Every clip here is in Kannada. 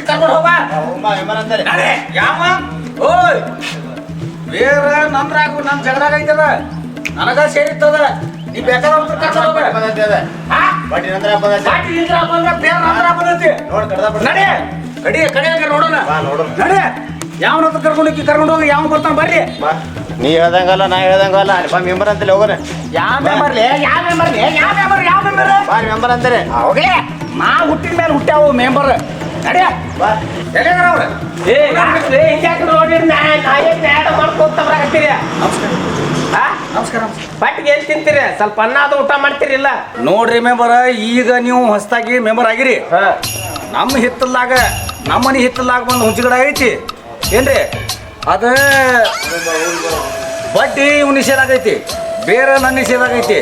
ಕರ್ಕೊಂಡು ಹೋಗ ಯಾವ ಓಯ್ ಬೇರೆ ನಂದ್ರಾಗು ನನ್ ಜಗದಾಗ ಐತದ ನನಗ ಸೇರಿತ್ತದ ನೀ ಬೇಕಾದ ಕರ್ಕೊಂಡು ಹೋಗ ನಡೆ ಕಡಿ ಕಡಿಯಾಗ ನೋಡೋಣ ನಡೆ ಯಾವನಂತ ಕರ್ಕೊಂಡು ಹೋಗಿ ಯಾವ ಬರ್ತಾನ ಬರ್ರಿ ನೀ ಹೇಳ್ದಂಗಲ್ಲ ನಾ ಹೇಳ್ದಂಗಲ್ಲ ಮೆಂಬರ್ ಅಂತಲೇ ಹೋಗೋಣ ಯಾವ ಮೆಂಬರ್ ಅಂತಾರೆ ಹೋಗ್ಲಿ ನಾ ಹುಟ್ಟಿದ ಮೇಲೆ ಹುಟ್ಟ್ಯಾವ ಮೆಂಬರ್ ನಡೆ ನಮಸ್ಕಾರ ಬಟ್ಟಿಗೆ ಏನ್ ತಿಂತೀರಿ ಸ್ವಲ್ಪ ಅನ್ನ ಅದು ಊಟ ಮಾಡ್ತೀರಿಲ್ಲ ನೋಡ್ರಿ ಮೆಂಬರ್ ಈಗ ನೀವು ಹೊಸದಾಗಿ ಮೆಂಬರ್ ಆಗಿರಿ ನಮ್ಮ ಹಿತ್ತಲ್ದಾಗ ನಮ್ಮನಿ ಹಿತ್ತಲ್ದಾಗ ಬಂದು ಹುಂಚಿಗಡ ಐತಿ ಏನ್ರಿ ಅದ ಬಡ್ಡಿ ಇವ್ ನಿಷೇಧ ಆಗೈತಿ ಬೇರೆ ನನ್ನ ನಿಷೇಧ ಆಗೈತಿ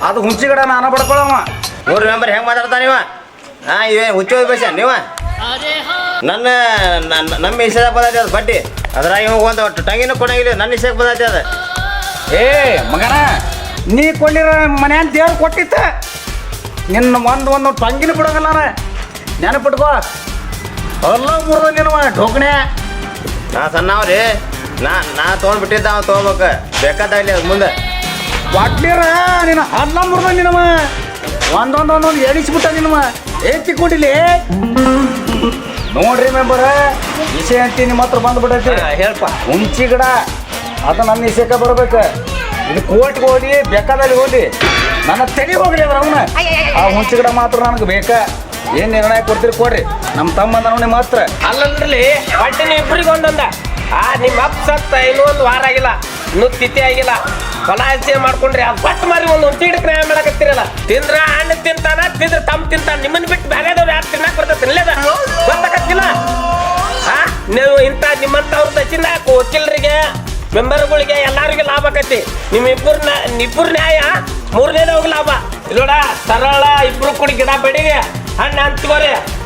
ಅದು ಹುಂಚಿಗಡ ನಾನು ಬಡ್ಕೊಳವ ನೋಡ್ರಿ ಮೆಂಬರ್ ಹೆಂಗ್ ಮಾತಾಡ್ತಾನ ನೀವ ಇವೇ ಹುಚ್ಚೋದ್ ಬೇಷ ನೀವ ನಮ್ಮ ವಿಷಯದ ಬದೈತಿ ಅದು ಬಡ್ಡಿ ಅದ್ರಾಗ ಇವಾಗ ಒಂದು ಟಂಗಿನೂ ಕೊಡಂಗಿಲ್ಲ ನನ್ನ ವಿಷಯಕ್ಕೆ ಬದೈತಿ ಅದು ಏ ಮಗನ ನೀ ಕೊಂಡಿರ ಮನ್ಯಾನ ದೇವ್ರು ಕೊಟ್ಟಿತ್ತ ನಿನ್ನ ಒಂದು ಟಂಗಿನ ಬಿಡೋಗಲ್ಲ ನಾನು ನೆನಪಿಟ್ಕೋ ಎಲ್ಲ ಮುರಿದ ನಿನ್ನ ಢೋಕಣೆ ನಾ ಸಣ್ಣವ್ರಿ ನಾ ತೊಗೊಂಡ್ಬಿಟ್ಟಿದ್ದ ಅವ ತೊಗೋಬೇಕು ಬೇಕಾದಾಗಲಿ ಅದು ಮುಂದೆ ಕೊಟ್ಲಿರ ನೀನು ಎಲ್ಲ ಮುರಿದ ನಿನ್ನವ ಒಂದೊಂದು ಎಣಿಸ್ಬಿಟ್ಟ ನಿನ್ನವ ಚಿಕ್ಕೊಂಡಿಲಿ ನೋಡ್ರಿ ಮೆಂಬರ ವಿಷಯ ಅಂತಿ ನಿಮ್ಮ ಹತ್ರ ಬಂದ್ಬಿಟ್ಟೈತಿ ಹೇಳ್ಪ ಹುಂಚಿ ಗಿಡ ಅದು ನನ್ನ ವಿಷಯಕ್ಕೆ ಬರ್ಬೇಕು ಇದು ಕೋರ್ಟ್ಗೆ ಹೋಗಿ ಬೇಕಾದಲ್ಲಿ ಹೋಗಿ ನನ್ನ ತಲೆ ಹೋಗ್ರಿ ಅದ್ರ ಅವನ ಆ ಹುಂಚಿ ಗಿಡ ಮಾತ್ರ ನನಗೆ ಬೇಕಾ ಏನ್ ನಿರ್ಣಯ ಕೊಡ್ತೀರಿ ಕೊಡ್ರಿ ನಮ್ಮ ತಮ್ಮ ನೋಡಿ ಮಾತ್ರ ಅಲ್ಲಂದ್ರಲ್ಲಿ ಬಟ್ಟಿನ ಇಬ್ರಿಗೆ ಒಂದೊಂದ ನಿಮ್ಮ ಅಪ್ಪ ಸತ್ತ ಇನ್ನೂ ಒಂದು ವಾರ ಆಗಿಲ್ಲ ಇನ್ನೂ ತಿಥಿ ಆಗಿಲ್ಲ ಫಲಾಸೆ ಮಾಡ್ಕೊಂಡ್ರಿ ಅದು ಬಟ್ ಮಾರಿ ಒಂದು ಹುಂಚಿಗಿಡಕ್ಕೆ ನ್ಯಾಯ ಮಾಡಕತ್ತೀರಲ್ಲ ತಿಂದ್ರ ಹಣ್ಣು ತಿಂತಾನ ತಿಂದ್ರ ತಮ್ಮ ತಿಂತಾನ ನಿಮ್ಮನ್ನ ಬಿಟ್ಟು ಬೇರೆದವ್ರು ಯಾರು ತಿನ್ನಕ್ ಬರ್ತೈತೆ ಇಲ್ಲದ ಗೊತ್ತಾಗತ್ತಿಲ್ಲ ನೀವು ಇಂಥ ನಿಮ್ಮಂಥವ್ರ ದಚಿಂದ ವಕೀಲರಿಗೆ ಮೆಂಬರ್ಗಳಿಗೆ ಎಲ್ಲರಿಗೂ ಲಾಭ ಆಕತಿ ನಿಮ್ಮಿಬ್ಬರು ನ್ಯಾಯ ಮೂರನೇದವ್ರಿಗೆ ಲಾಭ ಇಲ್ಲೋಡ ಸರಳ ಇಬ್ರು ಕೂಡಿ ಗಿಡ ಬೆಡಿಗೆ ಹಣ್ಣು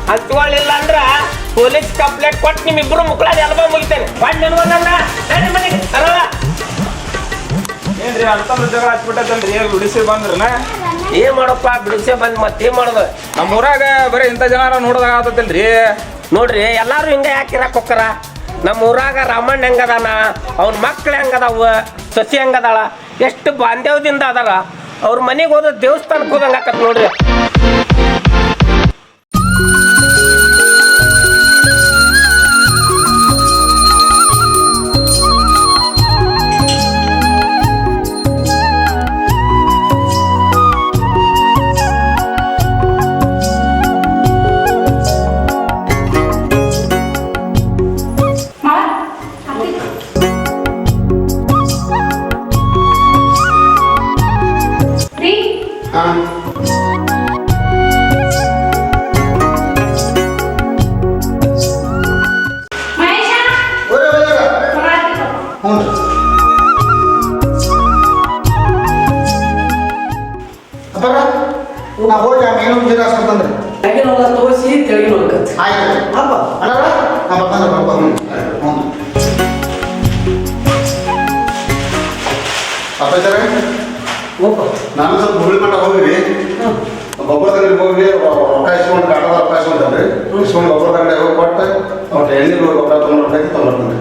ಹಂಚ್ಕೊಳ್ಳಿಲ್ಲ ಅಂದ್ರ ಪೊಲೀಸ್ ಕಂಪ್ಲೇಂಟ್ ಕೊಟ್ಟು ನಿಮ್ಮಿಬ್ರು ಮುಕ್ಕಳಾದ ಎಲ್ಬ ಮುಗಿತೇನೆ ಮನೆಗೆ ಸರಳ ಏನ್ರಿ ಅಂತಂದ್ರೆ ಜಗಳ ಹಚ್ಬಿಟ್ಟೈತಲ್ರಿ ಬಿಡಿಸಿ ಬಂದ್ರನ ಏನ್ ಮಾಡಪ್ಪ ಬಿಡಿಸೆ ಬಂದ್ ಮತ್ತೇನ್ ಮಾಡೋದು ನಮ್ಮ ಊರಾಗ ಬರೀ ಇಂಥ ಜನ ನೋಡೋದಾಗ ಆತಲ್ರಿ ನೋಡ್ರಿ ಎಲ್ಲಾರು ಹಿಂಗ ಯಾಕಿರಾಕ್ ಹೋಗ್ತಾರ ನಮ್ಮ ಊರಾಗ ರಾಮಣ್ಣ ಹೆಂಗದಾನ ಅವ್ನ ಮಕ್ಳು ಹೆಂಗದಾವ ಸಸಿ ಹೆಂಗದಾಳ ಎಷ್ಟು ಬಾಂಧವ್ಯದಿಂದ ಅದಾರ ಅವ್ರ ಮನೆಗೆ ಹೋದ ದೇವಸ್ಥಾನಕ್ಕೆ ಹೋದಂಗ ಆಕತ್ ನೋಡ್ರಿ ತೋರಿಸಿ ತೆಳಗಿನ ಹೋಗತ್ತೆ ಆಯ್ತು ಹಬ್ಬ ನಾನು ಸ್ವಲ್ಪ ಹುಳಿ ಮಟ್ಟ ಹೋಗಿರಿ ಗೊಬ್ಬರ ತಂಗಡಿ ಹೋಗಿ ರೊಕ್ಕ ಇಸ್ಕೊಂಡು ಕಾಟದ ರೊಕ್ಕ ಇಸ್ಕೊಂಡ್ರಿ ಇಸ್ಕೊಂಡು ಗೊಬ್ಬರ ತಂಗಡಿ ಹೋಗಿ ಕೊಟ್ಟು ಅವ್ರ ಎಣ್ಣೆ ಗೊಬ್ಬರ ತೊಗೊಂಡ್ರಿ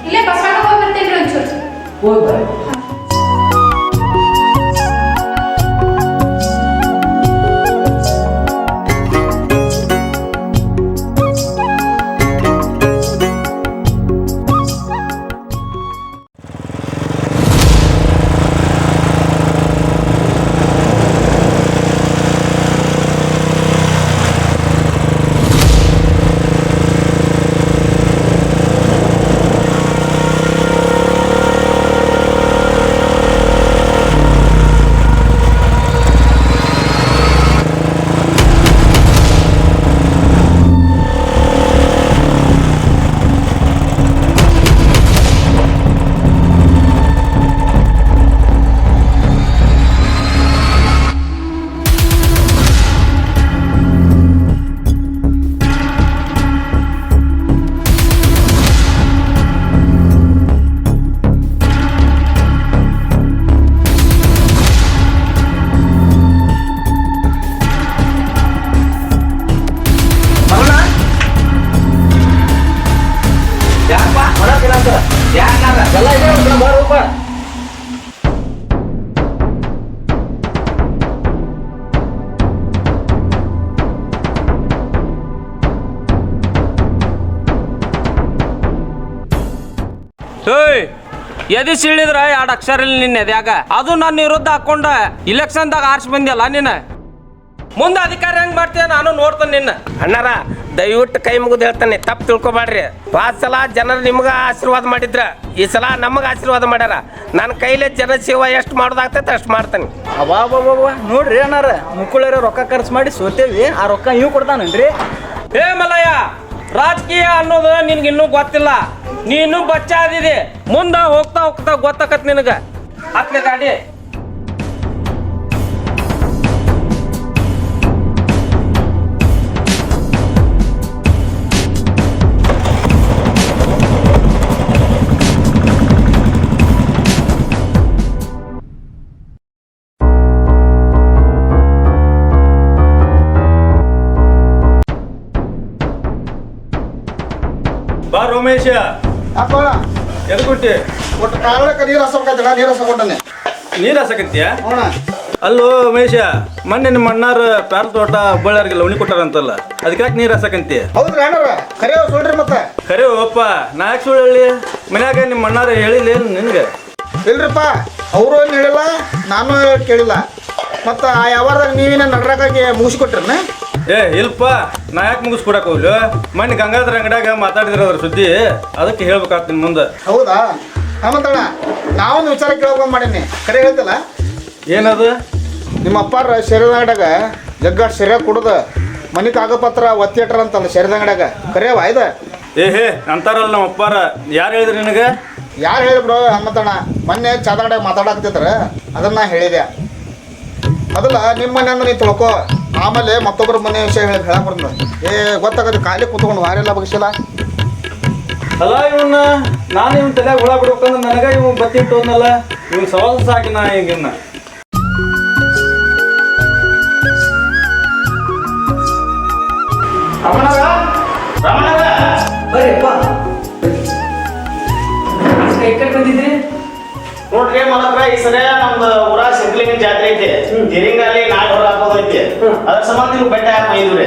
ಇಲ್ಲೇ ಬಸ್ ಹೋಗಿ ಬರ್ತೇನೆ ಒಂಚೂರು ಹೋಗಿ ಯಾಕಾರ ಎಲ್ಲ ಇದೆ ಬಾರಪ್ಪ. ಏಯ್ ಎದಿ ಸಿಳಿದ್ರ 2 ಅಕ್ಷರ ಇಲ್ಲ ನಿನ್ನ ಎದ್ಯಾಗ. ಅದು ನನ್ನ ವಿರುದ್ಧ ಹಾಕೊಂಡ ಇಲೆಕ್ಷನ್ದಾಗ ಆರ್ಸಿ ಬಂದಿಯಲ್ಲ ನಿನ್ನ. ಮುಂದೆ ಅಧಿಕಾರ ಹೆಂಗ್ ಮಾಡ್ತೀಯ ನಾನು ನೋಡ್ತೇನೆ ನಿನ್ನ. ಅಣ್ಣಾರ ದಯವಿಟ್ಟು ಕೈ ಮುಗಿದು ಹೇಳ್ತಾನೆ, ತಪ್ಪು ತಿಳ್ಕೊಬೇಡ್ರಿ. 5 ಸಲ ಜನರು ನಿಮ್ಗೆ ಆಶೀರ್ವಾದ ಮಾಡಿದ್ರ, ಈ ಸಲ ನಮಗೆ ಆಶೀರ್ವಾದ ಮಾಡ್ಯಾರ. ನನ್ನ ಕೈಲೇ ಜನ ಸೇವಾ ಎಷ್ಟು ಮಾಡೋದಾಗ್ತೈತೆ ಅಷ್ಟು ಮಾಡ್ತಾನೆ. ಅಬ್ಬಾ ನೋಡ್ರಿ ಅಣ್ಣಾರ, ಮುಕ್ಕುಳರ ರೊಕ್ಕ ಖರ್ಚು ಮಾಡಿ ಸೋತೇವಿ, ಆ ರೊಕ್ಕ ಇವ್ ಕೊಡ್ತಾನನ್ರಿ. ಏ ಮಲಯ್ಯ, ರಾಜಕೀಯ ಅನ್ನೋದು ನಿನ್ಗೆ ಇನ್ನೂ ಗೊತ್ತಿಲ್ಲ. ನೀ ಇನ್ನೂ ಬಚ್ಚ ಆದಿದೆ. ಮುಂದೆ ಹೋಗ್ತಾ ಹೋಗ್ತಾ ಗೊತ್ತಾಕತ್ ನಿನಗ. ಹತ್ಲೆ ಗಾಡಿ. ಬಾ ರೋಮೇಶ, ಹಾಕೋಣ ಎದ್ಕೊಟ್ಟಿ ಒಟ್ಟು ಕಾರಣಕ್ಕೆ ನೀರು ಹಸಬೇಕಾಯ್ತಲ್ಲ, ನೀರು ಹಸಕೊಂಡನೆ ನೀರು ಹಸಕಂತೀಯ? ಅವಣ ಅಲ್ಲೋ ಉಮೇಶ, ಮೊನ್ನೆ ನಿಮ್ಮ ಅಣ್ಣಾರ ಪ್ಯಾರ ತೋಟ ಬಳ್ಳಾರಿಗೆ ಲವಣಿ ಕೊಟ್ಟಾರಂತಲ್ಲ, ಅದಕ್ಕೆ ಯಾಕೆ ನೀರು ಹಸಕಂತೀಯ? ಹೌದ್ರಿ ಅಣ್ಣಾರ ಕರೆ ಸುಳ್ರಿ ಮತ್ತೆ. ಖರೆ ಒಪ್ಪ, ನಾ ಯಾಕೆ ಸುಳ್ಳು ಹೇಳಿ? ಮನ್ಯಾಗ ನಿಮ್ಮ ಅಣ್ಣಾರ ಹೇಳಿಲ್ಲ ಏನು ನಿನ್ಗೆ? ಇಲ್ರಿಪ್ಪ, ಅವರು ಏನು ಹೇಳಿಲ್ಲ, ನಾನು ಕೇಳಿಲ್ಲ. ಮತ್ತು ಆ ಯಾವಾರದಾಗ ನೀವೇನ ನಡ್ರಾಕಾಗಿ ಮುಗಿಸ್ಕೊಟ್ರನ್ನ? ಏ ಇಲ್ಪ, ನಾ ಯಾಕೆ ಮುಗಿಸ್ಕೊಡಕ್ ಹೋಗ್ಲಿ? ಮೊನ್ನೆ ಗಂಗಾಧರ ಅಂಗಡ್ಯಾಗ ಮಾತಾಡಿದ್ರ ಅದ್ರ ಸುದ್ದಿ, ಅದಕ್ಕೆ ಹೇಳ್ಬೇಕಾಗ್ತ ನಿನ್ ಮುಂದೆ. ಹೌದಾ? ಹನುಮಂತಣ್ಣ, ನಾವೊಂದು ವಿಚಾರ ಕೇಳ್ಕೊಂಡ್ ಮಾಡೀನಿ, ಕರೆ ಹೇಳ್ತಿಲ್ಲ? ಏನದು? ನಿಮ್ಮ ಅಪ್ಪಾರ ಶರೀರದಾಗ ಜಗ್ಗ ಶರೀರ ಕುಡ್ದು ಮನೆ ಕಾಗಪತ್ರ ಒತ್ತಿ ಇಟ್ರ ಅಂತಲ್ಲ ಶರೀರದಾಗ, ಕರೆಯವ ಇದ? ಹೇ ಅಂತಾರಲ್ಲ ನಮ್ಮ ಅಪ್ಪಾರ, ಯಾರು ಹೇಳಿದ್ರಿ ನಿನಗೆ? ಯಾರು ಹೇಳಿ ಬ್ರೋ ಹನುಮಂತಣ್ಣ? ಮೊನ್ನೆ ಚಾದಾಗಡೆ ಮಾತಾಡಕ್ತಿದ್ರ, ಅದನ್ನ ಹೇಳಿದೆ. ಅದಲ್ಲ ನಿಮ್ಮ ಮನೆ ಅಂದ್ರೆ ನೀ ತಿಳ್ಕೊ, ಆಮೇಲೆ ಮತ್ತೊಬ್ಬರ ಮನೆ ವಿಷಯ ಹೇಳಕ್ ಬರ್ತದೆ. ಗೊತ್ತಾಗತ್ತೆ, ಖಾಲಿ ಕೂತ್ಕೊಂಡು ವಾರೆಲ್ಲ ಬಗ್ಸಿಲ್ಲ. ಅಲ್ಲ ಇವನ್ನ ನಾನು ಇವನ್ ತಲೆಯಾಗ ಹುಳ ಬಿಡ್ಬೇಕಂದ್ರೆ ನನಗೆ ಇವ್ ಬತ್ತಿ ಇಟ್ಟು ಹೋದ್ನಲ್ಲ, ಇವ್ನ ಸವಾಲು ಸಾಕಿ ನಾ ಹಿಂಗಿನ್ನ. ಬರ್ರಿಪ್ಪ. ಈ ಕಡೆ ಬಂದಿದ್ರಿ? ನೋಡ್ರಿ ಮಲಕ್ರ, ಈ ಸರಿ ನಮ್ದು ಊರ ಸಿದ್ಲಿಂಗ ಜಾತ್ರೆ ಐತಿ, ತಿರಿಂಗಲ್ಲಿ ನಾಳೆ ಹೊರ ಹಾಕೋದೈತಿ. ಅದ್ರ ಸಂಬಂಧ ನಿಮ್ಗೆ ಬೆಟ್ಟ ಹಾಕಿ ಒಯ್ದ್ರಿ.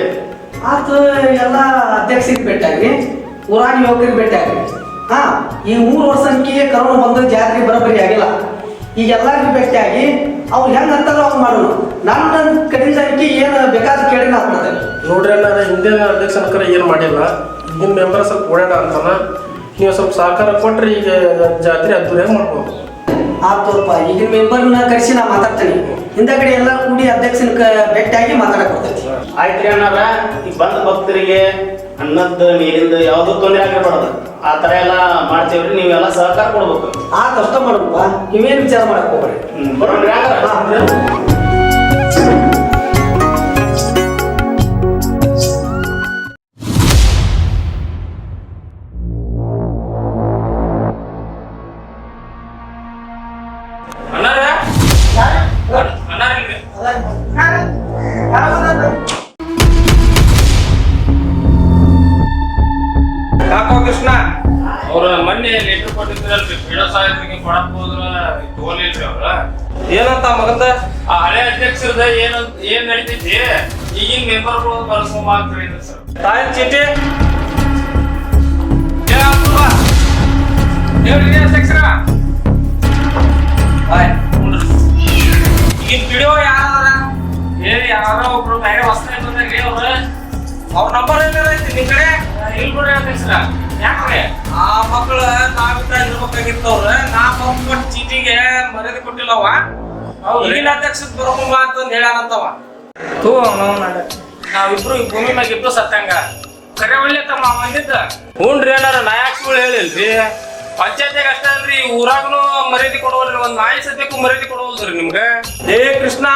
ಆತು, ಎಲ್ಲ ಅಧ್ಯಕ್ಷರಿಗೆ ಭೇಟಿಯಾಗಿ ಊರಾಗ ಯುವಕರಿಗೆ ಭೇಟಿಯಾಗಿ. ಹಾ, ಈ 3 ವರ್ಷಕ್ಕೆ ಕರೋನಾ ಬಂದು ಜಾತ್ರೆ ಬರೋಬ್ಬರಿ ಆಗಿಲ್ಲ. ಈಗ ಎಲ್ಲರಿಗೂ ಭೇಟಿಯಾಗಿ ಅವ್ರು ಹೆಂಗ್ ಅಂತಾರೋ ಅವ್ರು ಮಾಡೋಣ. ನನ್ನ ಕಡೆಯಿಂದ ಏನು ಬೇಕಾದ್ರೂ ಕೇಳಿ ನಾ ಕೊಡ್ತೇನೆ. ನೋಡ್ರಿ ಅಣ್ಣ, ಹಿಂದಿನ ಅಧ್ಯಕ್ಷನ ಏನು ಮಾಡಿಲ್ಲ, ನಿಮ್ಮ ಮೆಂಬರ್ ಸ್ವಲ್ಪ ಓಡಾಡ ಅಂತಾನ. ನೀವು ಸ್ವಲ್ಪ ಸಹಕಾರ ಕೊಟ್ರೆ ಈಗ ಜಾತ್ರೆ ಅದ್ದೂರಿಯಾಗಿ ಮಾಡ್ಬೋದು. ಆತೋಪ್ಪ, ಈಗಿನ ಮೆಂಬರ್ನ ಕರೆಸಿ ನಾ ಮಾತಾಡ್ತೇನೆ. ಹಿಂದಗಡೆ ಎಲ್ಲ ಕೂಡಿ ಅಧ್ಯಕ್ಷನ ಭೇಟಿಯಾಗಿ ಮಾತಾಡಕ್ ಕೊಡ್ತೈತಿ. ಆಯ್ತ್ರಿ ಅಣ್ಣಾರ, ಈಗ ಬಂದ ಭಕ್ತರಿಗೆ ಅನ್ನದ ನೀರಿಂದ ಯಾವ್ದು ತೊಂದರೆ ಆಗಿರ್ಬಾರ್ದು, ಆ ತರ ಎಲ್ಲ ಮಾಡ್ತೇವ್ರಿ. ನೀವೆಲ್ಲ ಸಹಕಾರ ಕೊಡ್ಬೇಕು. ಆತ ಅಷ್ಟ ಮಾಡಪ್ಪ, ನೀವೇನು ವಿಚಾರ ಮಾಡಕ್ ಹೋಗ್ಬೇಡಿ. ಬರೋಣ್ರಿ ಹಂಗಾರ? ಯಾಕೋ ಕೃಷ್ಣ, ಅವ್ರ ಮೊನ್ನೆ ಲೆಟರ್ ಕೊಟ್ಟಿದ್ರಲ್ರಿ, ಪೀಡೋ ಸಾಹೇಬ್ರಿಗೆ ಕೊಡಕ್ ಹೋದ್ರ ತಗೋಲಿಲ್ರಿ ಅವ್ರ. ಏನಂತ ಮಗಂದ? ಆ ಹಳೆ ಅಧ್ಯಕ್ಷರದ ಏನ್ ನಡೀತೈತಿ, ಈಗಿನ ಮೆಂಬರ್ಗಳು ಕಳ್ಸ್ಕೊಂಬ ಅಂತ ಹೇಳಿದ್ರು ಸರ್. ತಾಯಿನ ಚೀಟಿ ಅಧ್ಯಕ್ಷರ ಈಗಿನ ಪಿಡಿಯೋ ಯಾರ? ಯಾರೋ ಒಬ್ರು ಬೇರೆ ಹೊಸ್ತಾಗಿ ಬಂದ್ರಿ ಅವ್ರ ನಂಬರ್ ಏನಾರ ಐತಿ ನಿಮ್ ಕಡೆ? ಇಲ್ಲಿ ಬಿಡ್ರಿ ಅಧ್ಯಕ್ಷರ. ಯಾಕ್ರೆ ಆ ಮಕ್ಕಳ ನಾವಿದ್ರ ಇರ್ಬೇಕಾಗಿತ್ತವ್ರ, ನಾ ಕೊಟ್ಟು ಚೀಟಿಗೆ ಮರ್ಯಾದೆ ಕೊಟ್ಟಿಲ್ಲವ. ಈಗಿನ ಅಧ್ಯಕ್ಷ ಬರ್ಕೊಂಬ ಅಂತಂದ್ ಹೇಳ್ಯಾನಂತವ. ನಾವಿಬ್ರು ಈ ಭೂಮಿ ಮ್ಯಾಗ ಇಬ್ರು ಸತ್ತಂಗ ಕರೆ ಒಳ್ಳೆ ತಮ್ಮ ಬಂದಿದ್ದ. ಹ್ಞೂನ್ರಿ ಏನಾರ ನಾ ಯಾಕೆ ಸುಳ್ಳು ಹೇಳಿಲ್ರಿ? ಪಂಚಾಯತ್ಯಾಗ ಅಷ್ಟೇ ಅಲ್ರಿ, ಊರಾಗನು ಮರ್ಯಾದೆ ಕೊಡೋಲ್ರಿ. ಒಂದ್ ನಾಯಿ ಸದ್ಯಕ್ಕೂ ಮರ್ಯಾದೆ ಕೊಡೋಲ್ರಿ ನಿಮ್ಗೆ. ಏ ಕೃಷ್ಣ,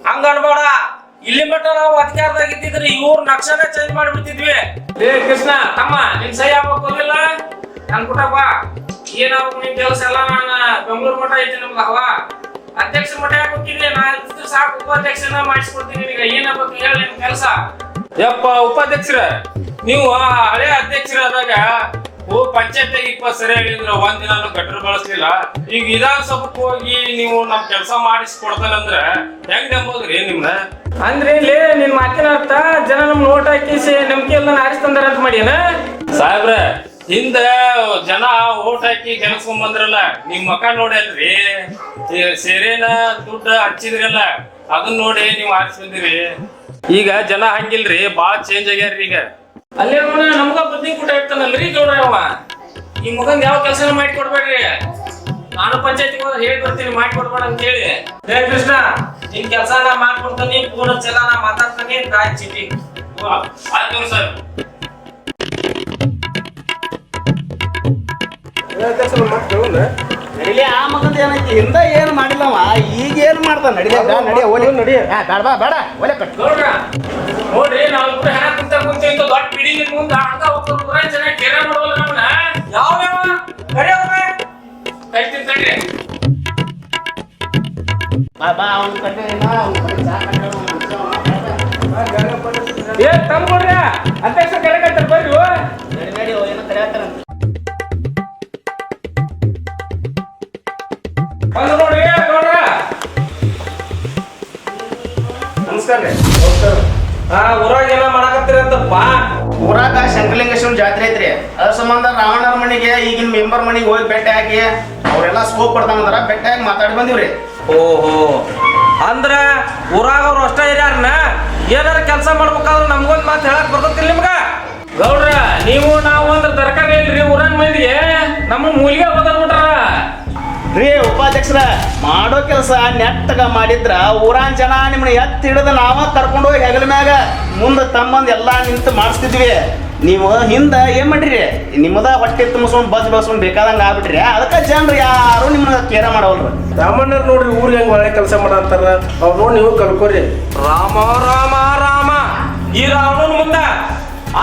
ಹಂಗ ಅನ್ಬೇಡ. ಇಲ್ಲಿ ಮಟ್ಟ ನಾವು ಅಧಿಕಾರದಾಗ ಇದ್ದಿದ್ರಿ ಇವ್ರ ನಕ್ಷನೇ ಚೇಂಜ್ ಮಾಡಿಬಿಡ್ತಿದ್ವಿ. ಏ ಕೃಷ್ಣ ತಮ್ಮ, ನಿನ್ ಸಹಿ ಆಗ್ಬೇಕು ಹೋಗಿಲ್ಲ ನನ್ ಕುಟಪ್ಪ. ಏನಾಗ್ಬೇಕು ನಿನ್ ಕೆಲಸ ಎಲ್ಲ? ನಾನು ಬೆಂಗಳೂರು ಮಠ ಐತಿ ನಮ್ಗೆ ಹವ. ಅಧ್ಯಕ್ಷ ಮಠ ಯಾಕೆ ಹೋಗಿದ್ವಿ? ನಾ ಸಾಕು ಉಪಾಧ್ಯಕ್ಷನ ಮಾಡಿಸ್ಕೊಡ್ತೀನಿ. ಈಗ ಏನಾಗ್ಬೇಕು ಹೇಳಿ ನಿಮ್ ಕೆಲಸ? ಯಪ್ಪ ಉಪಾಧ್ಯಕ್ಷರ, ನೀವು ಹಳೆ ಅಧ್ಯಕ್ಷರಾದಾಗ ಪಂಚಾಯತ್ ಸರಿ ಹೇಳಿದ್ರ ಒಂದ್ ದಿನ ಗಟ್ರ ಬಳಸ್ಲಿಲ್ಲ. ಈಗ ವಿಧಾನಸಭೆಗೆ ಹೋಗಿ ನೀವು ನಮ್ ಕೆಲಸ ಮಾಡಿಸ್ಕೊಡ್ತಾನಂದ್ರ ಹೆಂಗ್ ನಂಬೋದ್ರಿ ನಿಮ್ನ? ಅಂದ್ರೆ ಇಲ್ಲಿ ನಿನ್ ಮಾತಿನ ಅರ್ಥ ಜನ ನಮ್ ನೋಟ್ ಹಾಕಿಸಿ ನಂಬಿಕೆ ಎಲ್ಲ ಆರಿಸ್ತಂದಾರ ಅಂತ ಮಾಡ್ಯಾನ ಸಾಹೇಬ್ರ. ಹಿಂದ ಜನ ಓಟ್ ಹಾಕಿ ಗೆಲ್ಸ್ಕೊಂಡ್ ಬಂದ್ರಲ್ಲ, ನಿಮ್ ಮಕ ನೋಡಿ ಅಲ್ರಿ, ಸೇರೇನ ದುಡ್ಡು ಹಚ್ಚಿದ್ರಲ್ಲ ಅದನ್ನ ನೋಡಿ ನೀವ್ ಆರಿಸಿ ಬಂದಿರಿ. ಈಗ ಜನ ಹಂಗಿಲ್ರಿ, ಬಾಳ ಚೇಂಜ್ ಆಗ್ಯಾರ್ರಿ ಈಗ. ಅಲ್ಲೇ ನಮ್ಗ ಬುದ್ಧಿ ಕೂಟ ಇರ್ತಾನಲ್ರಿ ಗೌಡ್ರ ಅವ. ಈ ಮಗನ್ ಯಾವ ಕೆಲಸ ಮಾಡಿ ಕೊಡ್ಬೇಡ್ರಿ, ನಾನು ಪಂಚಾಯತಿಗೆ ಹೋದ್ರೆ ಹೇಳಿ ಬರ್ತೀನಿ ಮಾಡಿ ಕೊಡ್ಬೇಡ ಅಂತ ಹೇಳಿ. ಹೇ ಕೃಷ್ಣ, ನಿನ್ ಕೆಲಸ ನಾ ಮಾಡ್ಕೊಡ್ತಾನಿ, ಫೋನ್ ಹಚ್ಚಲ್ಲ, ನಾ ಮಾತಾಡ್ತಾನಿ, ಕಾಯ್ ಚೀಟಿ. ಆಯ್ತು ಸರ್. ನಡಿಲಿ, ಆ ಮಗಂದ ಏನೈತಿ ಹಿಂದ ಏನ್ ಮಾಡಿಲ್ಲವ, ಈಗ ಏನ್ ಮಾಡ್ದ? ನಡಿಯ ಓಲಿ ನಡಿ. ಬೇಡ ಬೇಡ ಒಲೆ ಕಟ್. ನೋಡ್ರ ನೋಡ್ರಿ, ನಾವಿಬ್ರು ಹೆಣ ಕುಂತೀವಿ ದೊಡ್ಡ ಪಿಡಿ ಮುಂದ ಹಂಗ ಹೋಗ್ತಾರ ಜನ ಕೇರ ಮಾಡೋಲ್ಲ ನಮ್ಮನ್ನ. ಯಾವ ಕೈ ತಿಂತಡ್ರಿ. ಬಾ ಬಾ ಅವ್ನ ಕಟ್ಟೆ ಏ ತಂದ್ಕೊಡ್ರಿ, ಅಧ್ಯಕ್ಷ ಕರೆಕಂತಾರೆ ಬರ್ರಿ. ನಡಿ ನಡಿ ಏನೋ ಕರೆಯತ್ತಾರ. ಬಂದು ನೋಡ್ರಿ ಗೌಡ್ರ. ನಮಸ್ಕಾರ ರೀ. ಊರಾಗ ಏನೋ ಮಾಡಕತ್ತೀರಂತಪ್ಪ. ಊರಾಗ ಶಂಕರಲಿಂಗೇಶ್ವರ ಜಾತ್ರೆ ಐತ್ರಿ, ಅದ್ರ ಸಂಬಂಧ ರಾವಣರ ಮನೆಗೆ ಈಗಿನ ಮೆಂಬರ್ ಮನೆಗೆ ಹೋಗಿ ಭೇಟಿ ಹಾಕಿ ಅವ್ರೆಲ್ಲ ಸ್ಕೋಪ್ ಕೊಡ್ತಾನಂದ್ರ ಭೇಟಿ ಹಾಕಿ ಮಾತಾಡಿ ಬಂದಿವ್ರಿ. ಓಹೋ, ಅಂದ್ರ ಊರಾಗ ಅವ್ರು ಅಷ್ಟ ಇರ್ಯಾರನ ಏನಾರ ಕೆಲಸ ಮಾಡ್ಬೇಕಾದ್ರೆ ನಮ್ಗೊಂದ್ ಮಾತು ಹೇಳಕ್ ಬರ್ತತಿಲ್ಲ ನಿಮ್ಗ? ಗೌಡ್ರ, ನೀವು ನಾವು ಅಂದ್ರೆ ತರಕಾರಿ ಇಲ್ರಿ ಊರಾಗ ಮಂದಿಗೆ ನಮ್ಮ ಮೂಲಿಗೆ ಓದ್ಬಿಟ್ರ ರೀ ಉಪಾಧ್ಯಕ್ಷರ, ಮಾಡೋ ಕೆಲಸ ನೆಟ್ಟಗ ಮಾಡಿದ್ರ ಊರಾನ್ ಜನ ನಿಮ್ಮನ್ನ ಎತ್ತಿ ಹಿಡಿದು ನಾವ ಕರ್ಕೊಂಡು ಹೋಗಿ ಹೆಗಲ ಮ್ಯಾಗ ಮುಂದೆ ತಮ್ಮಂದ್ ಎಲ್ಲಾ ನಿಂತು ಮಾಡಿಸ್ತಿದ್ವಿ. ನೀವು ಹಿಂದ ಏನ್ ಮಾಡ್ರಿ, ನಿಮ್ಮದ ಹೊಟ್ಟೆ ತುಂಬಿಸ್ಕೊಂಡ್ ಬಸ್ಕೊಂಡ್ ಬೇಕಾದಂಗ ಆಗ್ಬಿಟ್ರಿ. ಅದಕ್ಕೆ ಜನರು ಯಾರು ನಿಮ್ಮನ್ನ ಕೇರ ಮಾಡವಲ್ರು. ರಾಮಣ್ಣರ್ ನೋಡ್ರಿ ಊರ್ ಹೆಂಗ್ ಒಳ್ಳೆ ಕೆಲಸ ಮಾಡಂತಾರ, ಅವ್ರು ನೋಡಿ ನೀವು ಕಲ್ಕೋರಿ. ರಾಮ ರಾಮ ರಾಮ, ಈ ರಾವಣನ ಮುಂದ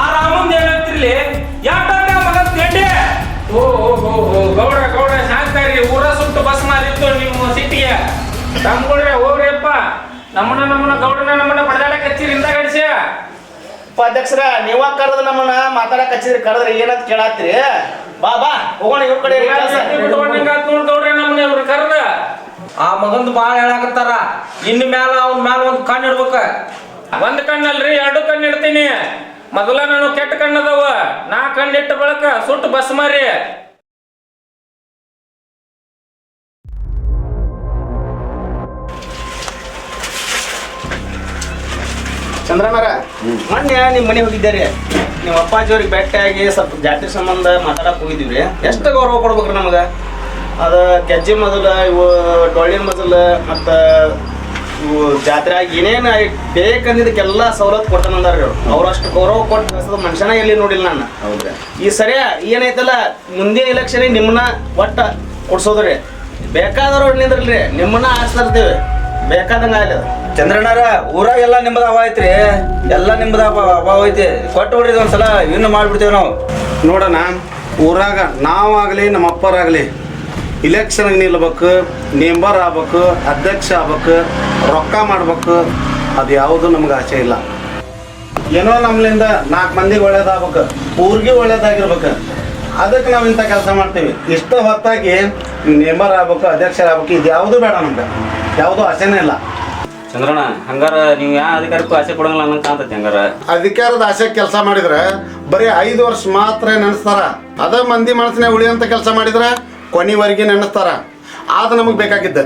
ಆ ರಾಮಂದ ಏನಂತಿರ್ಲಿ ಯಾಕ ಮಗನ್ ತಿಂಡಿ. ಓ ಗೌಡ ಗೌಡ ಸಾಕ್ತಾರಿ, ಊರ ಸುಟ್ಟು ಬಸ್ ಮಾರಿತ್ತು ನಿಮ್ಮ ಸಿಟಿಗೆ. ತಮ್ಗೊಳ್ರೆ ಹೋಗ್ರಿಯಪ್ಪ, ನಮ್ಮನ್ನ ಗೌಡನ ನಮ್ಮನ್ನ ಬಡದಾಡಕ್ ಹಚ್ಚಿರಿ ಇಂದ ಗಡಿಸಿ. ಉಪಾಧ್ಯಕ್ಷರ, ನೀವ ಕರೆದು ನಮ್ಮನ್ನ ಮಾತಾಡಕ್ ಹಚ್ಚಿದ್ರಿ, ಕರೆದ್ರಿ ಏನಂತ ಕೇಳಾತ್ರಿ. ಬಾ ಬಾ ಹೋಗೋಣ ಇವ್ರ ಕಡೆ. ಗೌಡ್ರೆ ನಮ್ಮನ್ನ ಇವ್ರು ಕರ್ದ ಆ ಮಗಂದು ಬಾಳ ಹೇಳಾಕತ್ತಾರ. ಇನ್ ಮ್ಯಾಲ ಅವ್ನ ಮ್ಯಾಲ ಒಂದ್ ಕಣ್ಣು ಇಡ್ಬೇಕ. ಒಂದ್ ಕಣ್ಣಲ್ರಿ, 2 ಕಣ್ಣು ಇಡ್ತೀನಿ. ಮೊದಲ ನಾನು ಕೆಟ್ಟ ಕಣ್ಣದವ, ನಾ ಕಣ್ಣಿಟ್ಟ ಬಳಕ ಸುಟ್ಟು ಬಸ್ ಮಾರಿ. ಚಂದ್ರನಾರ, ಮೊನ್ನೆ ನಿಮ್ಮ ಮನೆ ಹೋಗಿದ್ದೀರಿ, ನಿಮ್ಮ ಅಪ್ಪಾಜಿಯವ್ರಿಗೆ ಭೇಟಿಯಾಗಿ ಸ್ವಲ್ಪ ಜಾತಿ ಸಂಬಂಧ ಮಾತಾಡಕ್ ಹೋಗಿದ್ದೀವಿ. ಎಷ್ಟು ಗೌರವ ಕೊಡ್ಬೇಕ್ರಿ ನಮಗೆ? ಅದು ಗೆಜ್ಜೆ ಮೊದಲ, ಇವು ಡೊಳ್ಳಿನ ಮೊದಲ, ಮತ್ತು ಇವು ಜಾತ್ರೆ ಏನೇನು ಬೇಕಂದಿದ್ದಕ್ಕೆಲ್ಲ ಸವಲತ್ತು ಕೊಡ್ತಾನಂದಾರ್ರಿ ಅವ್ರು. ಅಷ್ಟು ಗೌರವ ಕೊಟ್ಟು ಮನುಷ್ಯನ ಎಲ್ಲಿ ನೋಡಿಲ್ಲ ನಾನು. ಹೌದ್ರಿ. ಈ ಸರಿಯ ಏನೈತಲ್ಲ, ಮುಂದಿನ ಎಲೆಕ್ಷನ್ ನಿಮ್ಮನ್ನ ಒಟ್ಟ ಕೊಡ್ಸೋದ್ರಿ. ಬೇಕಾದವ್ರು ನಿಂದ್ರಲ್ರಿ, ನಿಮ್ಮನ್ನ ಆರಿಸ್ತಾ ಇರ್ತೀವಿ, ಬೇಕಾದಂಗ ಆಗಲಿ. ಚಂದ್ರಣ್ಣರ, ಊರಾಗ ಎಲ್ಲ ನಿಮ್ಮದ ಹವಾ ಐತ್ರಿ, ಎಲ್ಲ ನಿಮ್ಮದ ಹವಾ ಐತಿ. ಕೊಟ್ಟು ಬಿಡ್ರಿ ಒಂದ್ಸಲ, ಇನ್ನು ಮಾಡ್ಬಿಡ್ತೇವೆ ನಾವು. ನೋಡೋಣ, ಊರಾಗ ನಾವಾಗಲಿ ನಮ್ಮ ಅಪ್ಪರಾಗಲಿ ಇಲೆಕ್ಷನ್ಗೆ ನಿಲ್ಬೇಕು, ಮೆಂಬರ್ ಆಗ್ಬೇಕು, ಅಧ್ಯಕ್ಷ ಆಗ್ಬೇಕು, ರೊಕ್ಕ ಮಾಡ್ಬೇಕು, ಅದು ಯಾವುದು ನಮ್ಗೆ ಆಸೆ ಇಲ್ಲ. ಏನೋ ನಮ್ಮಿಂದ 4 ಮಂದಿಗೆ ಒಳ್ಳೇದಾಗ್ಬೇಕು, ಊರಿಗೆ ಒಳ್ಳೇದಾಗಿರ್ಬೇಕು, ಅದಕ್ಕೆ ನಾವು ಇಂಥ ಕೆಲಸ ಮಾಡ್ತೀವಿ. ಇಷ್ಟು ಹೊತ್ತಾಗಿ ಮೆಂಬರ್ ಆಗ್ಬೇಕು, ಅಧ್ಯಕ್ಷರಾಗಬೇಕು, ಇದು ಯಾವುದು ಬೇಡ ನಮ್ಗೆ, ಯಾವುದೂ ಆಸೆನೇ ಇಲ್ಲ. ಚಂದ್ರಣ್ಣ, ಹಂಗಾರ ನೀವು ಯಾವ ಅಧಿಕಾರಕ್ಕೂ ಆಸೆ ಕೊಡಂಗಿಲ್ಲ ಅನ್ನಂಗೆ ಕಾಣ್ತೈತಿ. ಹಂಗಾರ ಅಧಿಕಾರದ ಆಸೆ ಕೆಲಸ ಮಾಡಿದ್ರೆ ಬರೀ 5 ವರ್ಷ ಮಾತ್ರ ನೆನೆಸ್ತಾರ. ಅದ ಮಂದಿ ಮನಸ್ಸಿನ ಉಳಿಯಂತ ಕೆಲಸ ಮಾಡಿದ್ರೆ ಕೊನೆವರೆಗೆ ನೆನೆಸ್ತಾರ. ಅದು ನಮಗೆ ಬೇಕಾಗಿದ್ದ.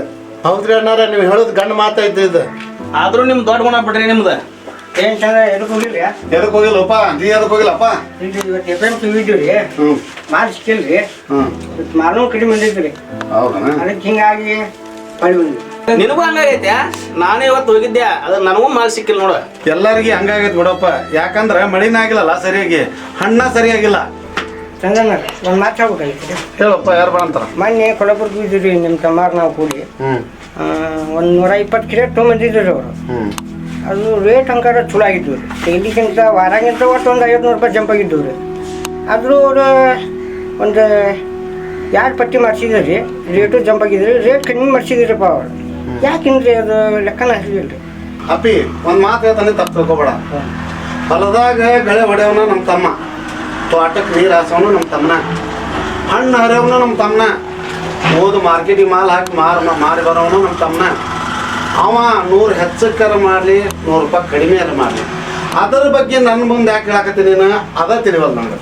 ಹೌದ್ರಿ ಅಣ್ಣಾರ, ನೀವು ಹೇಳೋದು ಗಂಡು ಮಾತಾಯ್ತಿದ್ದ. ಆದ್ರೂ ನಿಮ್ ದೊಡ್ಡ ಗುಣ ಬಿಡ್ರಿ ನಿಮ್ದು. ಏನ್ ಚಂದ್ರ ಎದಕ್ಕೆ ಹೋಗಿಲ್ರಿ? ಎದಕ್ಕೆ ಹೋಗಿಲ್ಲಪ್ಪ? ನೀ ಎದಕ್ಕೆ ಹೋಗಿಲ್ಲಪ್ಪ? ಇವತ್ತು ಎಫ್ ಇದ್ದೀವಿ, ಮಾಲ್ ಸಿಕ್ಕಿಲ್ರಿ, ಮಾಲು ಕಡಿಮೆ ಬಂದಿದ್ರಿ, ಹೌದಾ? ಅದಕ್ಕೆ ಹಿಂಗಾಗಿ ಪಳಿ ಬಂದ್ವಿ. ನಿನಗೂ ಹಂಗಾಗೈತೆ. ನಾನು ಇವತ್ತು ಹೋಗಿದ್ದೆ, ಅದ್ರ ನನಗೂ ಮಾಲ್ ಸಿಕ್ಕಿಲ್ಲ ನೋಡ. ಎಲ್ಲರಿಗೆ ಹಂಗಾಗೈತೆ ಬಿಡಪ್ಪ. ಯಾಕಂದ್ರೆ ಮಳಿನ ಆಗಿಲ್ಲಲ್ಲ ಸರಿಯಾಗಿ, ಹಣ್ಣ ಸರಿಯಾಗಿಲ್ಲ. ಚಂದ್ರಣ್ಣ, ಒಂದು ಮಾತು ಹೇಳ್ಬೇಕಾಗಿತ್ತು. ಹೇಳಪ್ಪ, ಯಾರು ಬರಂತಾರ? ಮೊನ್ನೆ ಕೊಲ್ಲಾಪುರಕ್ಕೆ ಇದ್ದೀವಿ ನಿಮ್ಮ ತಮ್ಮಾರು ನಾವು ಕೂಡಿ. ಒಂದು 120 ಕಿಲೋ ತೊಗೊಂಬಂದಿದ್ರು ಅವರು. ಅದು ರೇಟ್ ಹಂಗಾರ ಚಲೋ ಆಗಿದ್ವು ರೀ. ಇಲ್ಲಿಗಿಂತ ವಾರಾಗಿಂತ ಒಟ್ಟು ಒಂದು 500 ರೂಪಾಯಿ ಜಂಪ್ ಆಗಿದ್ದವು ರೀ. ಆದರೂ ಅವರು ಒಂದು 2 ಪಟ್ಟಿ ಮಾಡಿಸಿದ್ರು ರೀ, ರೇಟು ಜಂಪ್ ಆಗಿದ್ರಿ, ರೇಟ್ ಕಡಿಮೆ ಮಾಡಿಸಿದ್ರಪ್ಪ ಅವರು. ಯಾಕಿನ್ರಿ ಅದು ಲೆಕ್ಕನ ಹರಿಲಿಲ್ಲ ರೀ. ಅಪ್ಪಿ, ಒಂದು ಮಾತು ಹೇಳ್ತಾನೆ, ತಪ್ಪು ತಿಳ್ಕೊಬೇಡ. ಹೊಲದಾಗ ಗಳೆ ಹೊಡೆಯವನ ನಮ್ಮ ತಮ್ಮ, ತೋಟಕ್ಕೆ ನೀರು ಹಾಸೋನು ನಮ್ಮ ತಮ್ಮನ. ಹಣ್ಣು ಹರಿಯವನು ನಮ್ಮ ತಮ್ಮನ, ಓದು ಮಾರ್ಕೆಟಿಗೆ ಮಾಲ್ ಹಾಕಿ ಮಾರಿ ಬರೋವನು ನಮ್ಮ ತಮ್ಮನ. ಅವ 100 ಹೆಚ್ಚಕ್ಕರ ಮಾಡಲಿ, 100 ರೂಪಾಯಿ ಕಡಿಮೆ ಮಾಡಲಿ, ಅದರ ಬಗ್ಗೆ ನನ್ನ ಮುಂದೆ ಯಾಕೆ ಹೇಳಕತ್ತೀನಿ ನೀನು, ಅದ ತಿಳಿವಲ್ಲ ನನಗೆ.